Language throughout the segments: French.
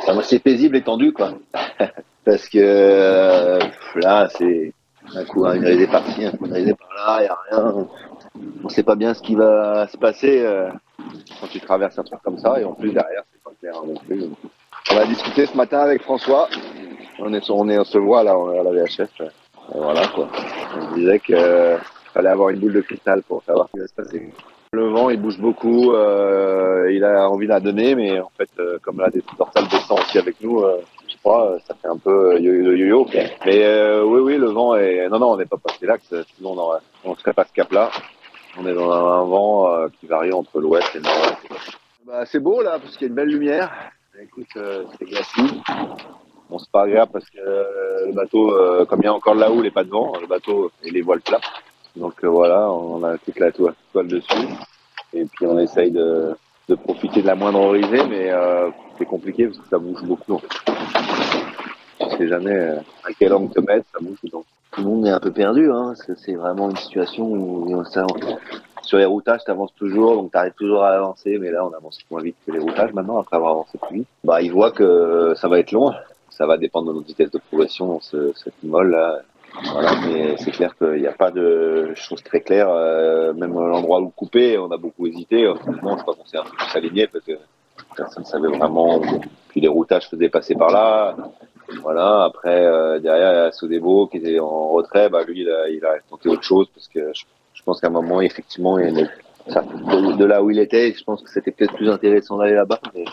Enfin, moi, c'est paisible et tendu, quoi. Parce que là, c'est un coup une risée par-ci, un coup une risée par-là, il n'y a rien. On sait pas bien ce qui va se passer quand tu traverses un truc comme ça. Et en plus, derrière, c'est pas clair non plus. On a discuté ce matin avec François. On se voit là, on est à la VHF. Et voilà, quoi. On disait que fallait avoir une boule de cristal pour savoir ce qui va se passer. Le vent, il bouge beaucoup, il a envie de la donner, mais en fait, comme là, des dorsales descend aussi avec nous, je crois, ça fait un peu yo-yo. Mais oui, oui, le vent est... Non, non, on n'est pas passé là, sinon on serait pas ce cap-là. On est dans un vent qui varie entre l'ouest et le nord-ouest. Bah, c'est beau là, parce qu'il y a une belle lumière. Écoute, c'est glacis. Bon, c'est pas agréable parce que le bateau, comme il y a encore de la houle et pas de vent, le bateau et les voiles plats. Donc voilà, on a toute la toile dessus. Et puis on essaye de profiter de la moindre risée, mais c'est compliqué parce que ça bouge beaucoup. En fait. Tu sais jamais à quel angle te mettre, ça bouge donc. Tout le monde est un peu perdu, hein, parce que c'est vraiment une situation où sur les routages, tu avances toujours, donc tu arrives toujours à avancer, mais là on avance moins vite que les routages maintenant, après avoir avancé plus vite. Bah ils voient que ça va être long, ça va dépendre de notre vitesse de progression dans cette molle là. Voilà, mais c'est clair qu'il n'y a pas de choses très claires, même l'endroit où couper, on a beaucoup hésité. Finalement, je crois qu'on s'est un peu plus aligné parce que personne ne savait vraiment. Puis les routages faisaient passer par là. Voilà, après, derrière, il y a Sodebo qui était en retrait. Bah, lui, il a tenté autre chose parce que je pense qu'à un moment, effectivement, de là où il était, je pense que c'était peut-être plus intéressant d'aller là-bas. Mais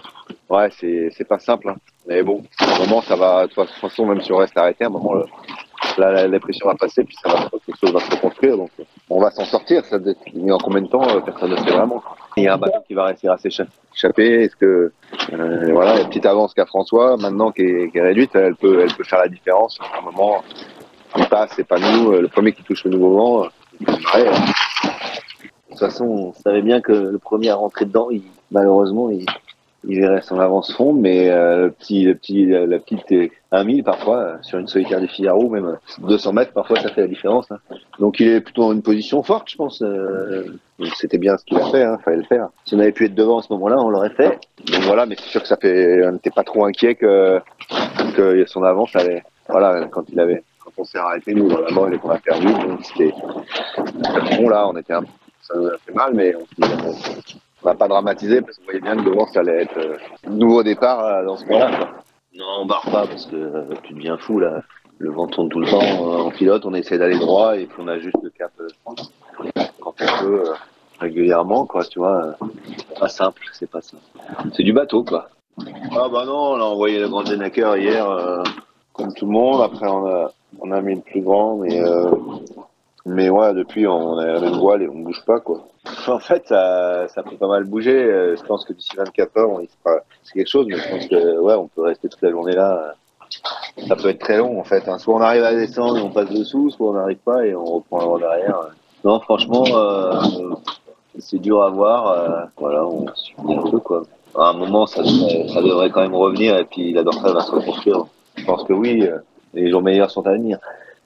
ouais, c'est pas simple. Hein. Mais bon, à un moment, ça va, de toute façon, même si on reste arrêté, à un moment, là, la pression va passer, puis quelque chose va se reconstruire. Donc, on va s'en sortir. Mais en combien de temps, personne ne sait vraiment. Il y a un bateau qui va réussir à s'échapper. Est-ce que voilà, la petite avance qu'a François, maintenant qui est réduite, elle peut faire la différence. À un moment, il passe, c'est pas nous. Le premier qui touche le nouveau vent, ouais, de toute façon, on savait bien que le premier à rentrer dedans, malheureusement, il verrait son avance fond, mais la petite 1 000 parfois, sur une solitaire des Figaro, même 200 mètres, parfois ça fait la différence. Hein. Donc il est plutôt dans une position forte, je pense. C'était bien ce qu'il a fait, hein, fallait le faire. Si on avait pu être devant à ce moment-là, on l'aurait fait. Donc voilà, mais c'est sûr que on n'était pas trop inquiet que son avance allait, voilà, quand on s'est arrêté, nous, dans la mort, et qu'on a perdu, donc c'était, bon là, ça nous a fait mal, mais on n'a pas dramatisé parce qu'on voyait bien que devant ça allait être nouveau départ dans ce moment-là. Quoi. Non, on barre pas parce que tu deviens fou là. Le vent tourne tout le temps. En pilote, on essaie d'aller droit et puis on ajuste le cap quand on peut régulièrement, quoi. Tu vois, pas simple, c'est pas simple. C'est du bateau, quoi. Ah bah non, on a envoyé le grand Zenaker hier, comme tout le monde. Après, on a mis le plus grand, mais ouais, depuis, on a la même voile et on bouge pas, quoi. En fait, ça peut pas mal bouger. Je pense que d'ici 24 heures, c'est quelque chose, mais je pense que, ouais, on peut rester toute la journée là. Ça peut être très long, en fait. Hein. Soit on arrive à descendre et on passe dessous, soit on n'arrive pas et on reprend le vent derrière. Non, franchement, c'est dur à voir. Voilà, on subit un peu, quoi. À un moment, ça devrait quand même revenir et puis la dorsale va se reconstruire. Je pense que oui, les jours meilleurs sont à venir.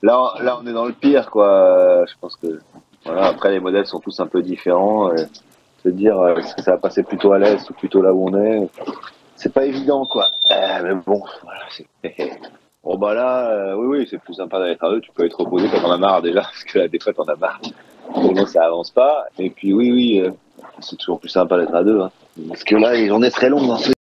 Là, on est dans le pire, quoi. Je pense que voilà. Après, les modèles sont tous un peu différents. Se dire est-ce que ça va passer plutôt à l'est ou plutôt là où on est, c'est pas évident, quoi. Mais bon, voilà. Bon bah là, oui, oui, c'est plus sympa d'être à deux. Tu peux être reposé quand on a marre déjà, parce que des fois t'en as marre. Sinon, ça avance pas. Et puis oui, c'est toujours plus sympa d'être à deux. Hein. Parce que là, les journées seraient longues dans ce